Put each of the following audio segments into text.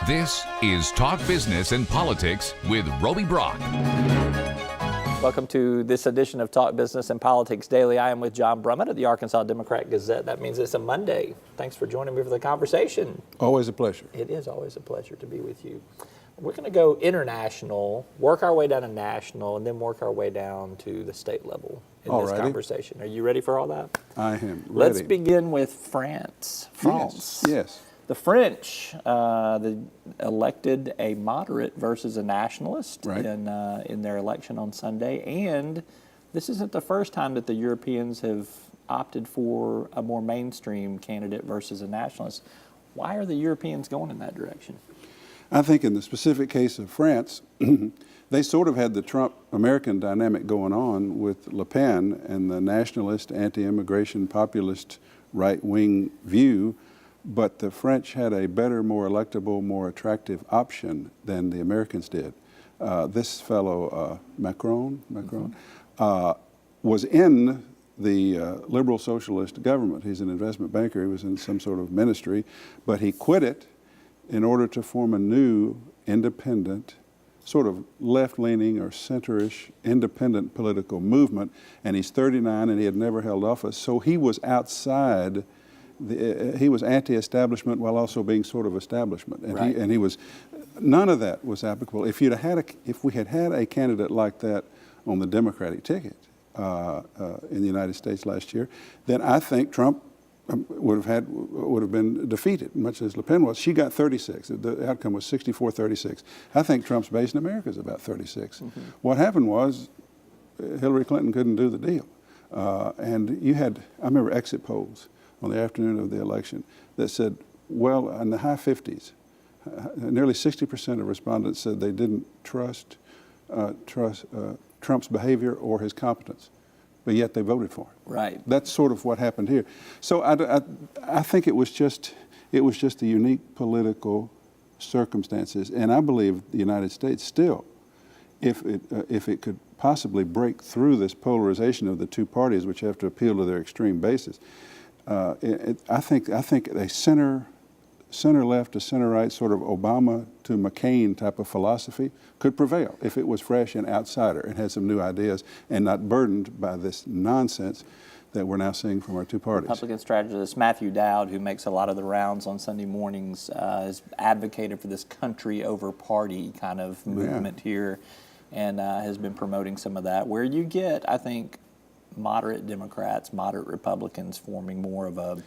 This is Talk Business and Politics with Roby Brock. Welcome to this edition of Talk Business and Politics Daily. I am with John Brummett of the Arkansas Democrat-Gazette. That means it's a Monday. Thanks for joining me for the conversation. Always a pleasure. It is always a pleasure to be with you. We're going to go international, work our way down to national, and then work our way down to the state level in this conversation. Are you ready for all that? I am ready. Let's begin with France. Yes. The French elected a moderate versus a nationalist in their election on Sunday, and this isn't the first time that the Europeans have opted for a more mainstream candidate versus a nationalist. Why are the Europeans going in that direction? I think in the specific case of France, they sort of had the Trump-American dynamic going on with Le Pen and the nationalist, anti-immigration, populist right-wing view. But the French had a better, more electable, more attractive option than the Americans did. This fellow, Macron, was in the liberal socialist government. He's an investment banker. He was in some sort of ministry, but he quit it in order to form a new independent, sort of left-leaning or center-ish independent political movement. And he's 39 and he had never held office, so he was outside. He was anti-establishment while also being sort of establishment, and he was. None of that was applicable. If we had had a candidate like that on the Democratic ticket in the United States last year, then I think Trump would have been defeated, much as Le Pen was. She got 36. The outcome was 64-36. I think Trump's base in America is about 36. Mm-hmm. What happened was Hillary Clinton couldn't do the deal, and you had. I remember exit polls on the afternoon of the election that said, well, in the high 50s, nearly 60% of respondents said they didn't trust Trump's behavior or his competence, but yet they voted for him. Right. That's sort of what happened here. So I think it was just the unique political circumstances, and I believe the United States still, if it could possibly break through this polarization of the two parties, which have to appeal to their extreme bases. I think a center-left to center-right sort of Obama to McCain type of philosophy could prevail if it was fresh and outsider and had some new ideas and not burdened by this nonsense that we're now seeing from our two parties. Republican strategist Matthew Dowd, who makes a lot of the rounds on Sunday mornings, has advocated for this country over party kind of movement here, and has been promoting some of that. Where you get, I think, moderate Democrats, moderate Republicans forming more of a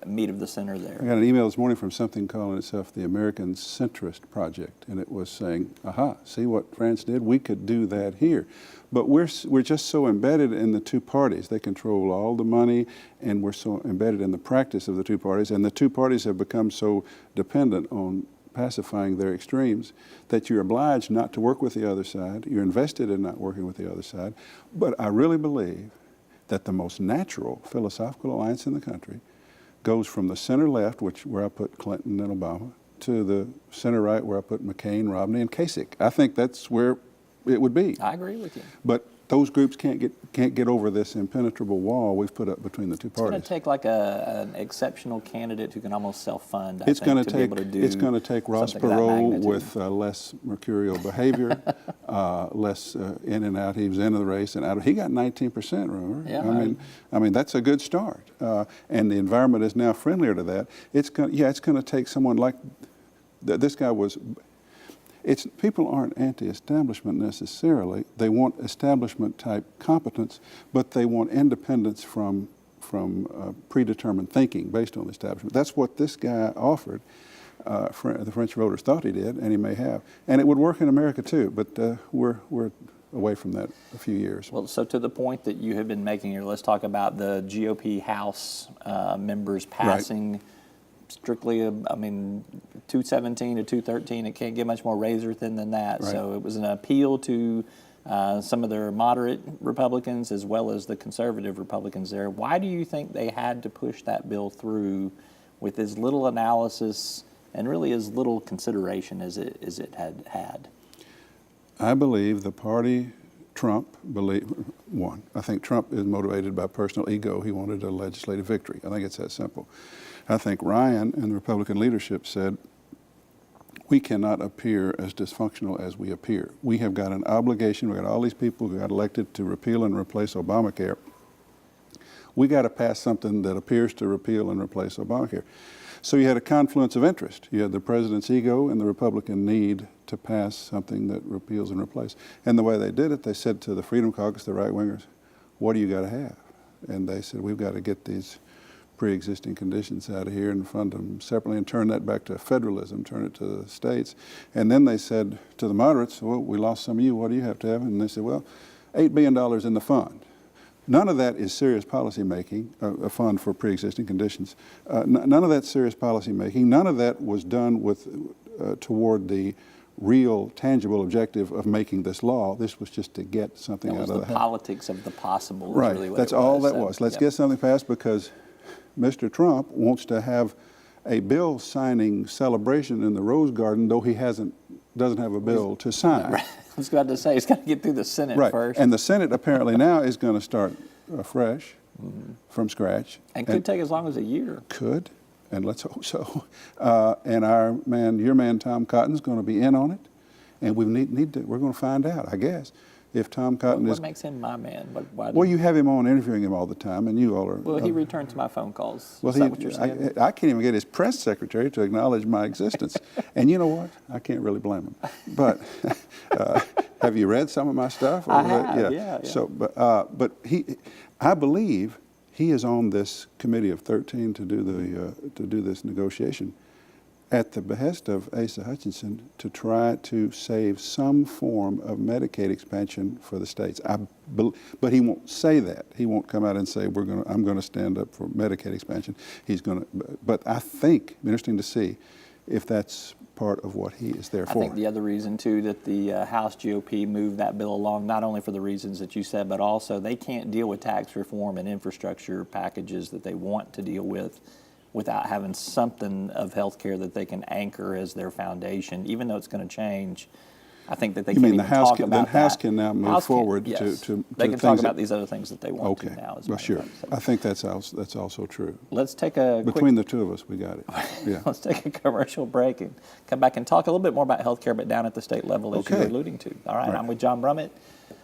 meat of the center there. I got an email this morning from something calling itself the American Centrist Project, and it was saying, aha, see what France did? We could do that here. But we're just so embedded in the two parties. They control all the money, and we're so embedded in the practice of the two parties, and the two parties have become so dependent on pacifying their extremes that you're obliged not to work with the other side. You're invested in not working with the other side. But I really believe that the most natural philosophical alliance in the country goes from the center-left, where I put Clinton and Obama, to the center-right, where I put McCain, Romney, and Kasich. I think that's where it would be. I agree with you. But those groups can't get over this impenetrable wall we've put up between the two parties. It's going to take like an exceptional candidate who can almost self-fund. It's going to take Ross Perot with less mercurial behavior, less in and out. He was into the race and out. He got 19%. Remember? Yeah. I mean that's a good start, and the environment is now friendlier to that. It's going to take someone like this guy was. People aren't anti-establishment necessarily. They want establishment-type competence, but they want independence from predetermined thinking based on the establishment. That's what this guy offered. The French voters thought he did, and he may have. And it would work in America too, but we're away from that a few years. Well, so to the point that you have been making here, let's talk about the GOP House members passing. Right. Strictly, 217 to 213. It can't get much more razor thin than that. Right. So it was an appeal to some of their moderate Republicans as well as the conservative Republicans there. Why do you think they had to push that bill through with as little analysis and really as little consideration as it had? I believe the party Trump won. I think Trump is motivated by personal ego. He wanted a legislative victory. I think it's that simple. I think Ryan and the Republican leadership said, we cannot appear as dysfunctional as we appear. We have got an obligation. We've got all these people who got elected to repeal and replace Obamacare. We got to pass something that appears to repeal and replace Obamacare. So you had a confluence of interest. You had the president's ego and the Republican need to pass something that repeals and replaces. And the way they did it, they said to the Freedom Caucus, the right-wingers, what do you got to have? And they said, we've got to get these pre-existing conditions out of here and fund them separately and turn that back to federalism, turn it to the states. And then they said to the moderates, well, we lost some of you, what do you have to have? And they said, well, $8 billion in the fund. None of that is serious policy making, a fund for pre-existing conditions. None of that's serious policy making. None of that was done with toward the real, tangible objective of making this law. This was just to get something out of the house. The politics of the possible. Right. Really what That's it all was. that was. Let's get something passed because Mr. Trump wants to have a bill signing celebration in the Rose Garden, though he doesn't have a bill to sign. Right. I was about to say, he's got to get through the Senate first. And the Senate apparently now is going to start fresh from scratch. And could take as long as a year. Could, and let's hope so. And your man Tom Cotton's going to be in on it, and we're going to find out, I guess, if Tom Cotton What makes him my man? Well, you have him on interviewing him all the time, and you all are. Well, he returns my phone calls. Well, Is that what you're saying? I can't even get his press secretary to acknowledge my existence. And you know what? I can't really blame him. But have you read some of my stuff? I have, yeah. So, but I believe he is on this committee of 13 to do this negotiation at the behest of Asa Hutchinson to try to save some form of Medicaid expansion for the states. But he won't say that. He won't come out and say I'm going to stand up for Medicaid expansion. But I think it'd be interesting to see if that's part of what he is there for. I think the other reason too that the House GOP moved that bill along, not only for the reasons that you said, but also they can't deal with tax reform and infrastructure packages that they want to deal with without having something of health care that they can anchor as their foundation, even though it's going to change. I think that they can't even talk about that. The House can now move forward to they can talk about these other things that they want to now. Well, sure. I think that's also true. Let's take a Between the two of us, we got it. Yeah. Let's take a commercial break and come back and talk a little bit more about health care, but down at the state level, as you were alluding to. All right, I'm with John Brummett.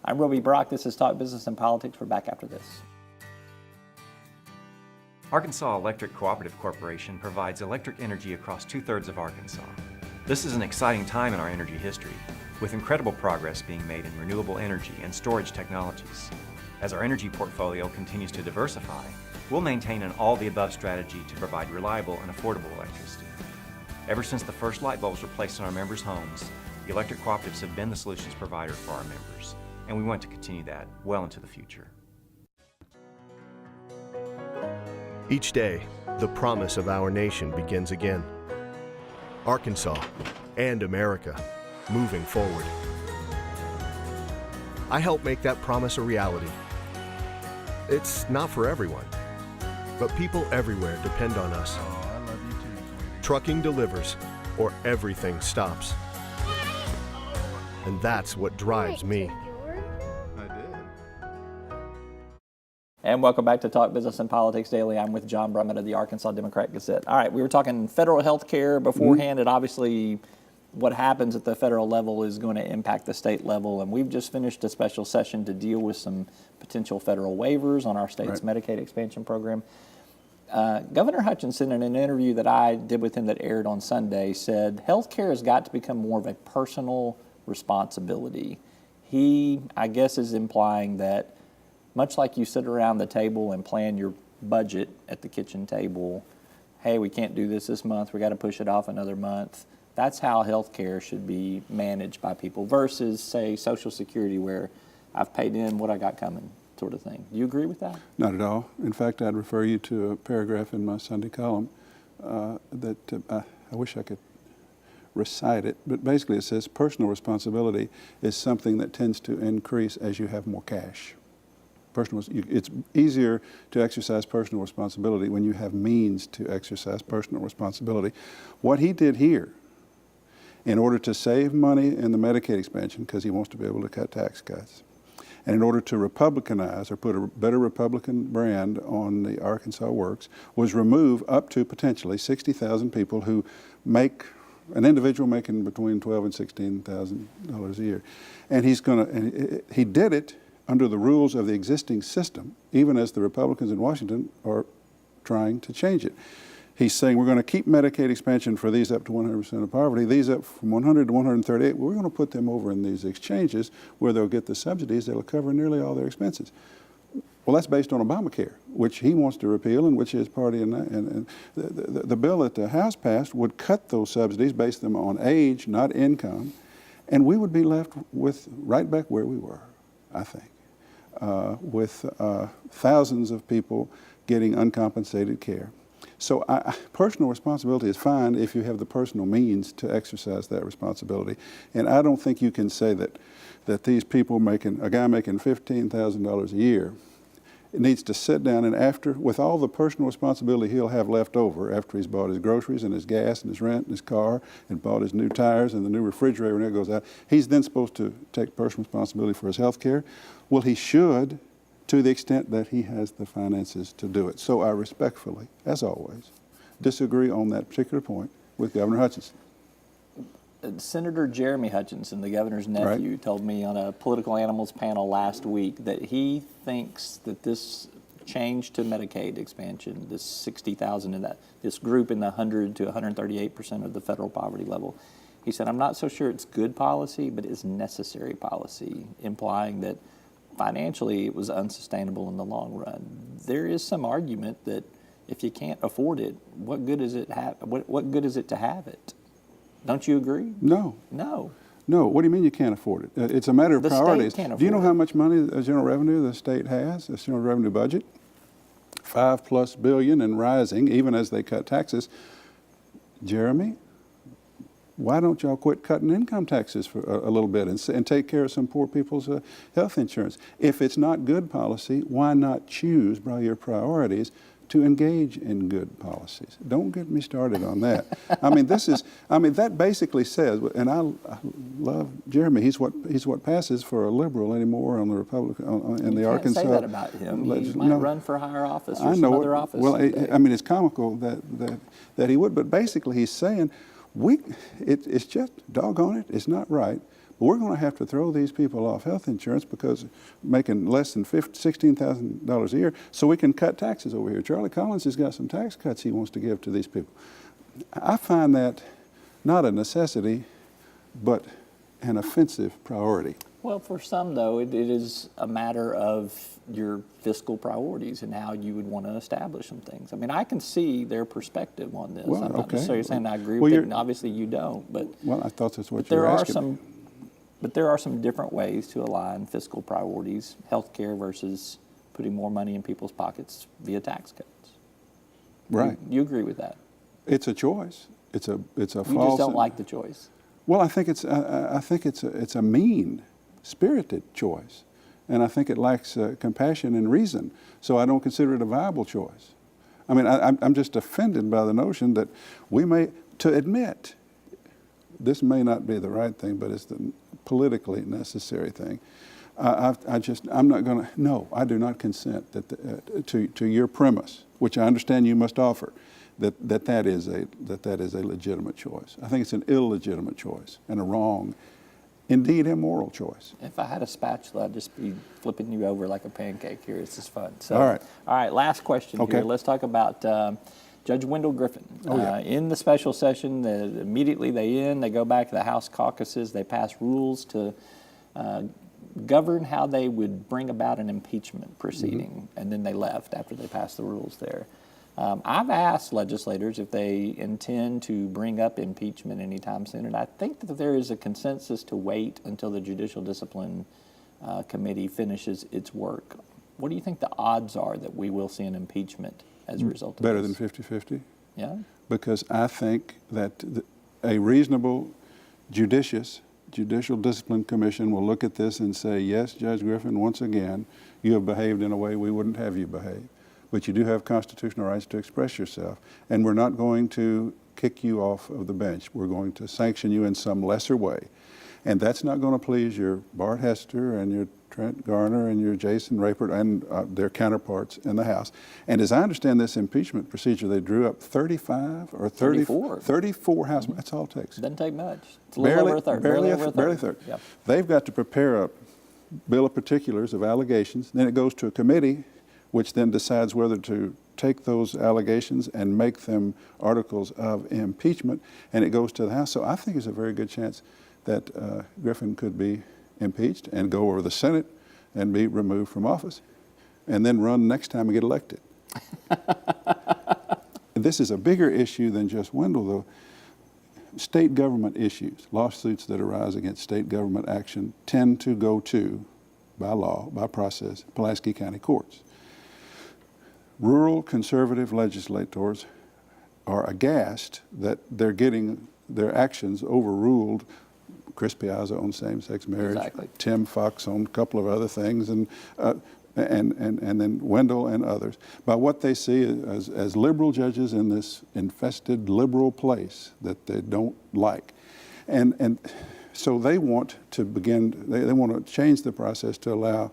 I'm Roby Brock. This is Talk Business and Politics. We're back after this. Arkansas Electric Cooperative Corporation provides electric energy across 2/3 of Arkansas. This is an exciting time in our energy history, with incredible progress being made in renewable energy and storage technologies. As our energy portfolio continues to diversify, we'll maintain an all-the-above strategy to provide reliable and affordable electricity. Ever since the first light bulbs were placed in our members' homes, the electric cooperatives have been the solutions provider for our members, and we want to continue that well into the future. Each day, the promise of our nation begins again. Arkansas and America, moving forward. I help make that promise a reality. It's not for everyone, but people everywhere depend on us. Oh, I love you too. Trucking delivers, or everything stops. And that's what drives me. And welcome back to Talk Business and Politics Daily. I'm with John Brummett of the Arkansas Democrat-Gazette. All right, we were talking federal health care beforehand, and obviously what happens at the federal level is going to impact the state level. And we've just finished a special session to deal with some potential federal waivers on our state's Medicaid expansion program. Governor Hutchinson, in an interview that I did with him that aired on Sunday, said health care has got to become more of a personal responsibility. He, I guess, is implying that much like you sit around the table and plan your budget at the kitchen table, hey, we can't do this month, we got to push it off another month. That's how health care should be managed by people versus, say, Social Security, where I've paid in what I got coming, sort of thing. Do you agree with that? Not at all. In fact, I'd refer you to a paragraph in my Sunday column that I wish I could recite it, but basically it says personal responsibility is something that tends to increase as you have more cash. It's easier to exercise personal responsibility when you have means to exercise personal responsibility. What he did here, in order to save money in the Medicaid expansion, because he wants to be able to cut tax cuts, and in order to Republicanize or put a better Republican brand on the Arkansas Works, was remove up to potentially 60,000 people who make an individual making between $12,000 and $16,000 a year. And he did it under the rules of the existing system, even as the Republicans in Washington are trying to change it. He's saying we're going to keep Medicaid expansion for these up to 100% of poverty, these up from 100 to 138. We're going to put them over in these exchanges where they'll get the subsidies that'll cover nearly all their expenses. Well, that's based on Obamacare, which he wants to repeal, and which his party and the bill that the House passed would cut those subsidies, base them on age, not income, and we would be left with right back where we were, I think, with thousands of people getting uncompensated care. So personal responsibility is fine if you have the personal means to exercise that responsibility. And I don't think you can say that these people a guy making $15,000 a year needs to sit down and with all the personal responsibility he'll have left over after he's bought his groceries and his gas and his rent and his car and bought his new tires and the new refrigerator when it goes out, he's then supposed to take personal responsibility for his health care. Well, he should, to the extent that he has the finances to do it. So I respectfully, as always, disagree on that particular point with Governor Hutchinson. Senator Jeremy Hutchinson, the governor's nephew, Right. told me on a political animals panel last week that he thinks that this change to Medicaid expansion, this 60,000 in this group in the 100 to 138% of the federal poverty level, he said, I'm not so sure it's good policy, but it's necessary policy, implying that financially it was unsustainable in the long run. There is some argument that if you can't afford it, what good is it to have it? Don't you agree? No. No. No, what do you mean you can't afford it? It's a matter of The state priorities. can't afford Do you know it. how much money the general revenue the state has, the general revenue budget? $5+ billion and rising, even as they cut taxes. Jeremy, why don't y'all quit cutting income taxes for a little bit and take care of some poor people's health insurance? If it's not good policy, why not choose by your priorities to engage in good policies? Don't get me started on that. That basically says, and I love Jeremy. He's what passes for a liberal anymore on the Republican in the Arkansas. You can't say that about him. He might run for higher office or I some know other it. office. Well, it's comical that he would, but basically he's saying it's just doggone it. It's not right. But we're going to have to throw these people off health insurance because making less than $16,000 a year, so we can cut taxes over here. Charlie Collins has got some tax cuts he wants to give to these people. I find that not a necessity, but an offensive priority. Well, for some, though, it is a matter of your fiscal priorities and how you would want to establish some things. I mean, I can see their perspective on this. Well, I'm not okay. necessarily saying I agree Well, with it, and obviously you don't. But Well, I thought that's what you were asking. But there are some different ways to align fiscal priorities, healthcare versus putting more money in people's pockets via tax cuts. Right. You agree with that? It's a choice. It's a You false. just don't like the choice. Well, I think it's a mean-spirited choice, and I think it lacks compassion and reason. So I don't consider it a viable choice. I mean, I'm just offended by the notion that to admit this may not be the right thing, but it's the politically necessary thing. I'm not going to. No, I do not consent to your premise, which I understand you must offer, that is a legitimate choice. I think it's an illegitimate choice and a wrong, indeed immoral choice. If I had a spatula, I'd just be flipping you over like a pancake here. This is fun. So, All right. Last question Okay. here. Let's talk about Judge Wendell Griffin. Oh, yeah. In the special session, immediately they go back to the House caucuses. They pass rules to govern how they would bring about an impeachment proceeding, and then they left after they passed the rules there. I've asked legislators if they intend to bring up impeachment anytime soon, and I think that there is a consensus to wait until the Judicial Discipline Committee finishes its work. What do you think the odds are that we will see an impeachment as a result of Better this? than 50-50? Yeah? Because I think that a reasonable, Judicial Discipline Commission will look at this and say, yes, Judge Griffin, once again, you have behaved in a way we wouldn't have you behave. But you do have constitutional rights to express yourself, and we're not going to kick you off of the bench. We're going to sanction you in some lesser way. And that's not going to please your Bart Hester and your Trent Garner and your Jason Rapert and their counterparts in the House. And as I understand this impeachment procedure, they drew up 35 or 34 House. That's all it takes. Doesn't take much. It's a little over a third. Barely over a third. Barely a third. Yep. They've got to prepare a bill of particulars of allegations. Then it goes to a committee, which then decides whether to take those allegations and make them articles of impeachment, and it goes to the House. So I think there's a very good chance that Griffin could be impeached and go over the Senate and be removed from office, and then run next time and get elected. This is a bigger issue than just Wendell, though. State government issues, lawsuits that arise against state government action, tend to go to, by law, by process, Pulaski County courts. Rural conservative legislators are aghast that they're getting their actions overruled. Chris Piazza on same-sex marriage, Exactly. Tim Fox on a couple of other things, and then Wendell and others, by what they see as liberal judges in this infested liberal place that they don't like. And so they want to begin, they want to change the process to allow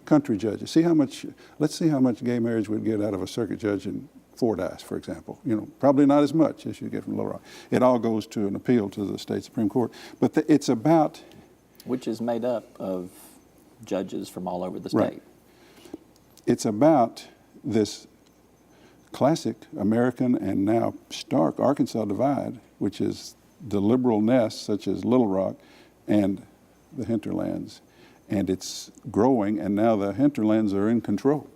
country judges. Let's see how much gay marriage would get out of a circuit judge in Fordyce, for example. Probably not as much as you get from Little Rock. It all goes to an appeal to the state Supreme Court. But it's about... Which is made up of judges from all over the state. Right. It's about this classic American and now stark Arkansas divide, which is the liberal nests such as Little Rock and the hinterlands. And it's growing, and now the hinterlands are in control.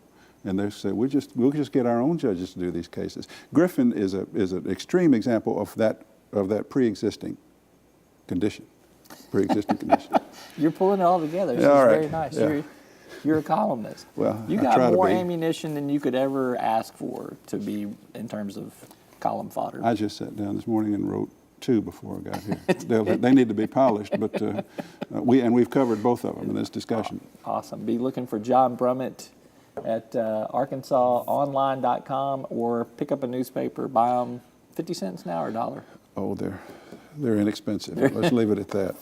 And they say, we'll just get our own judges to do these cases. Griffin is an extreme example of that pre-existing condition. You're pulling it all together. This is very nice. Yeah. You're a columnist. Well, you I got try to more be. ammunition than you could ever ask for to be in terms of column fodder. I just sat down this morning and wrote 2 before I got here. They need to be polished, but we've covered both of them in this discussion. Awesome. Be looking for John Brummett at arkansasonline.com, or pick up a newspaper, buy them 50 cents now or $1. Oh, they're inexpensive. Let's leave it at that.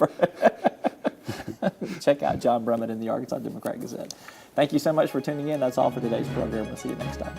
Check out John Brummett in the Arkansas Democrat Gazette. Thank you so much for tuning in. That's all for today's program. We'll see you next time.